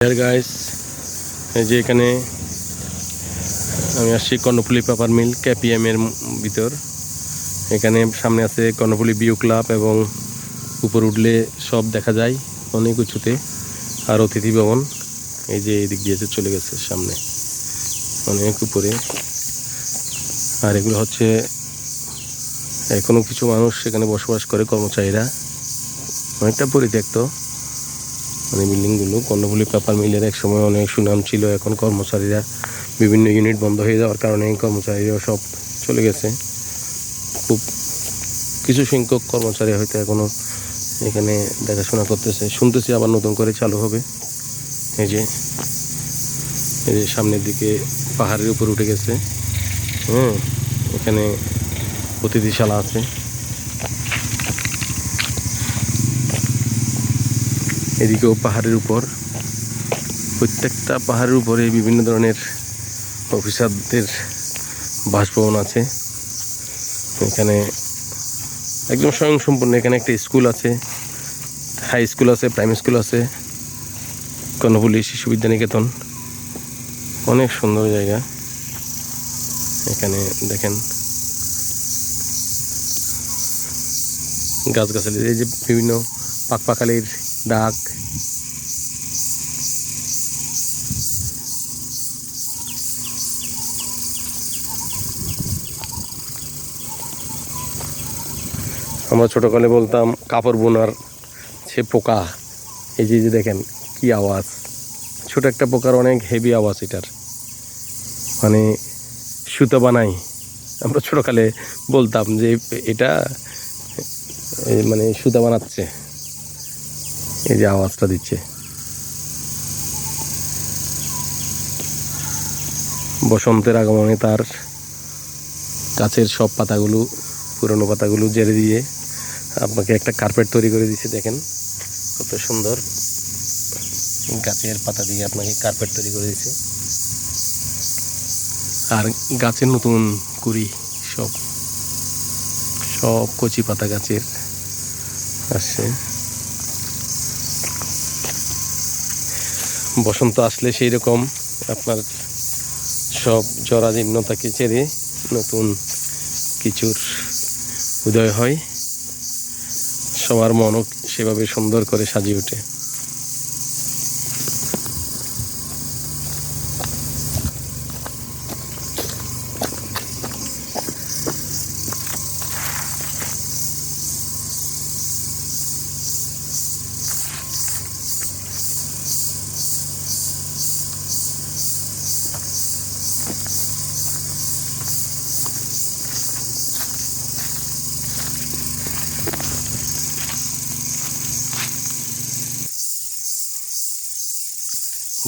Guys, এই যে এখানে আমি আসছি কর্ণফুলী পেপার মিল কেপিএম এর ভিতর। এখানে সামনে আছে কর্ণফুলী ভিউ ক্লাব এবং উপর উঠলে সব দেখা যায় অনেক উঁচুতে। আর অতিথি ভবন এই যে এই দিক দিয়ে চলে গেছে সামনে অনেক উপরে। আর এগুলো হচ্ছে এখনো কিছু মানুষ সেখানে বসবাস করে, কর্মচারীরা। অনেকটা পরিত্যক্ত মানে বিল্ডিংগুলো। কর্ণফুলী পেপার মিলের এক সময় অনেক সুনাম ছিল, এখন কর্মচারীরা বিভিন্ন ইউনিট বন্ধ হয়ে যাওয়ার কারণে কর্মচারীরা সব চলে গেছে। খুব কিছু সংখ্যক কর্মচারী হয়তো এখনো এখানে দেখাশোনা করতেছে। শুনতেছি আবার নতুন করে চালু হবে। এই যে সামনের দিকে পাহাড়ের উপর উঠে গেছে। এখানে অতিথিশালা আছে। এদিকেও পাহাড়ের উপর, প্রত্যেকটা পাহাড়ের উপরে বিভিন্ন ধরনের অফিসারদের বাসভবন আছে। এখানে একদম স্বয়ংসম্পূর্ণ। এখানে একটা স্কুল আছে, হাই স্কুল আছে, প্রাইমারি স্কুল আছে, কর্ণফুলী শিশু বিদ্যানিকেতন। অনেক সুন্দর জায়গা। এখানে দেখেন গাছগাছালি, এই যে বিভিন্ন পাখপাখালির ডাক। আমরা ছোটকালে বলতাম কাপড় বোনার সে পোকা। এই যে দেখেন কি আওয়াজ, ছোট একটা পোকার অনেক হেভি আওয়াজ এটার। মানে সুতো বানাই, আমরা ছোটকালে বলতাম যে এটা মানে সুতো বানাচ্ছে, এই যে আওয়াজটা দিচ্ছে। বসন্তের আগমনে তার গাছের সব পাতাগুলো, পুরনো পাতাগুলো ঝেড়ে দিয়ে আপনাকে একটা কার্পেট তৈরি করে দিচ্ছে। দেখেন কত সুন্দর, গাছের পাতা দিয়ে আপনাকে কার্পেট তৈরি করে দিচ্ছে। আর গাছের নতুন কুড়ি, সব সব কচি পাতা গাছের আসছে। বসন্ত আসলে সেই রকম আপনার সব জরাজীর্ণতাকে ছেড়ে নতুন কিছুর উদয় হয়। সবার মনও সেভাবে সুন্দর করে সাজিয়ে ওঠে।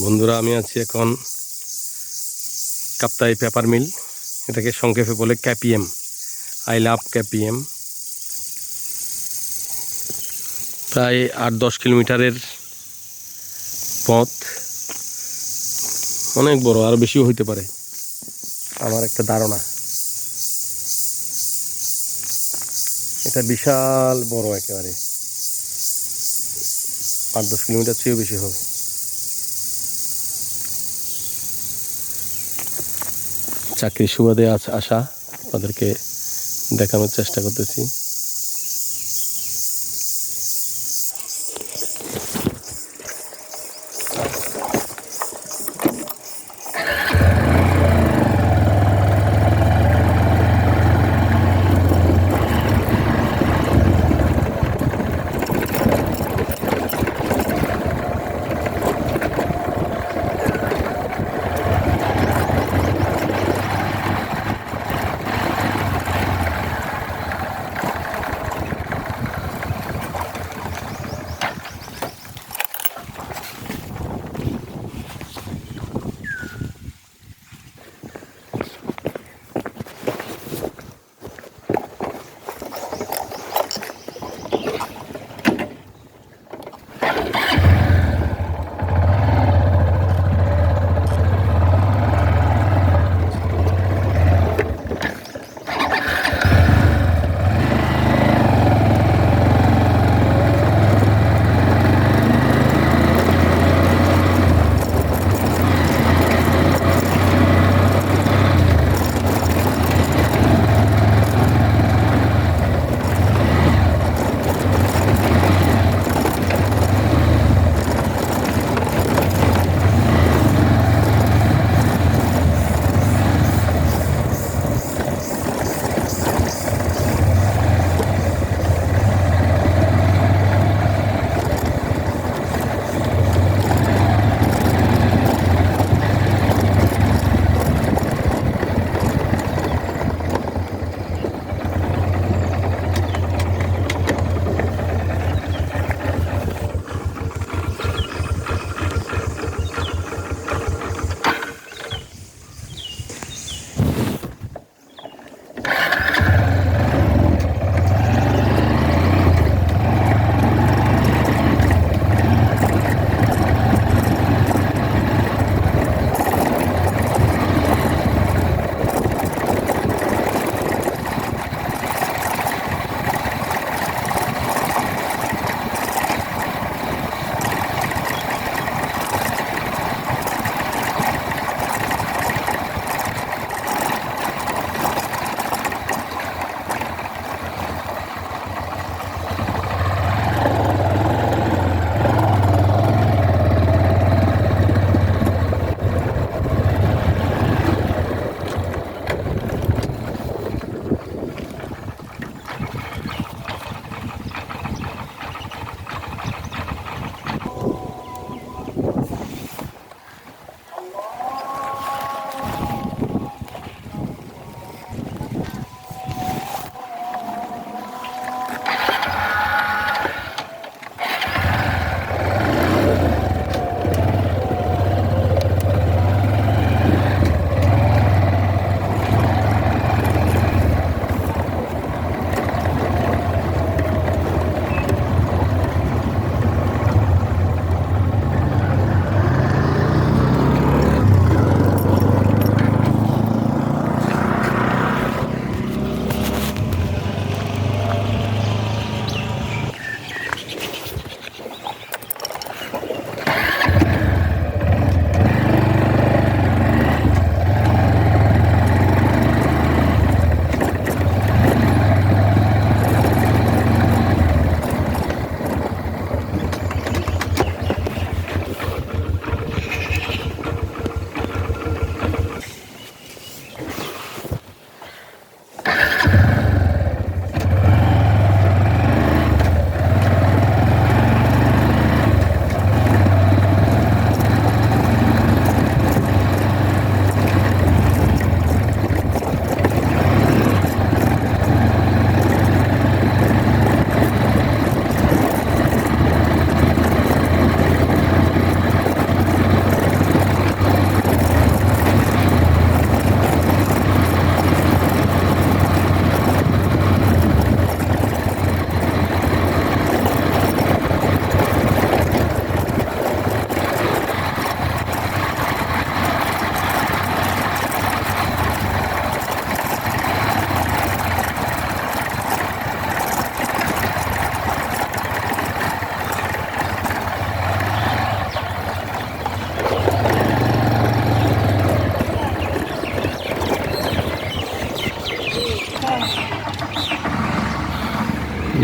বন্ধুরা, আমি আছি এখন কাপ্তাই পেপার মিল। এটাকে সংক্ষেপে বলে কেপিএম। I love KPM. প্রায় 8-10 কিলোমিটারের পথ, অনেক বড়, আরো বেশিও হইতে পারে আমার একটা ধারণা। এটা বিশাল বড়, একেবারে 8-10 কিলোমিটার চেয়েও বেশি হবে। চাকরির সুবাদে আসা, তাদেরকে দেখানোর চেষ্টা করতেছি।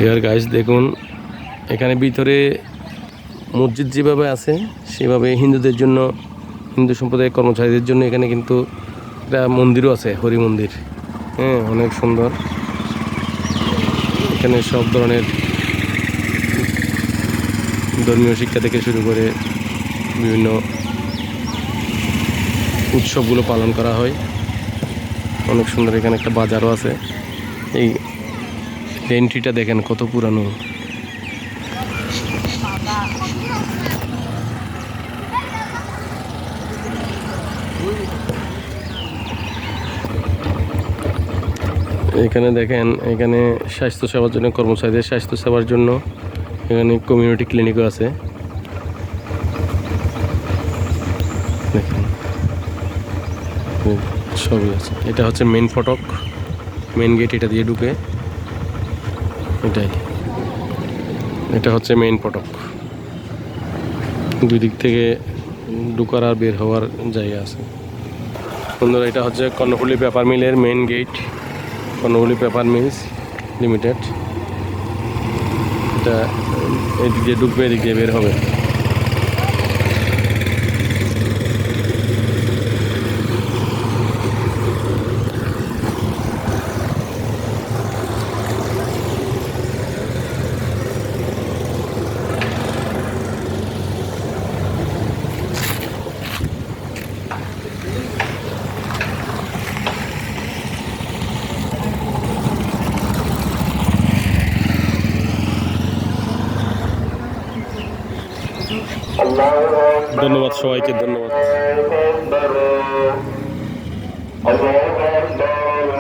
ডিয়ার গাইস, দেখুন এখানে ভিতরে মসজিদ যেভাবে আছে সেভাবে হিন্দুদের জন্য, হিন্দু সম্প্রদায়ের কর্মচারীদের জন্য এখানে কিন্তু একটা মন্দিরও আছে, হরি মন্দির। হ্যাঁ, অনেক সুন্দর। এখানে সব ধরনের ধর্মীয় শিক্ষা থেকে শুরু করে বিভিন্ন উৎসবগুলো পালন করা হয়। অনেক সুন্দর। এখানে একটা বাজারও আছে। এই এন্ট্রিটা দেখেন কত পুরানো। এখানে দেখেন, এখানে স্বাস্থ্য সেবার জন্য, কর্মচারীদের স্বাস্থ্য সেবার জন্য এখানে কমিউনিটি ক্লিনিকও আছে। দেখেন সবই আছে। এটা হচ্ছে মেন ফটক, মেন গেট, এটা দিয়ে ঢুকে। এটা হচ্ছে মেইন ফটক। দুই দিক থেকে ঢুকার আর বের হওয়ার জায়গা আছে। বন্ধুরা, এটা হচ্ছে কর্ণফুলী পেপার মিলের main gate, Karnaphuli paper mills limited. এটা এদিক দিয়ে ঢুকবে, এদিক দিয়ে বের হবে। ধন্যবাদ সবাইকে, ধন্যবাদ।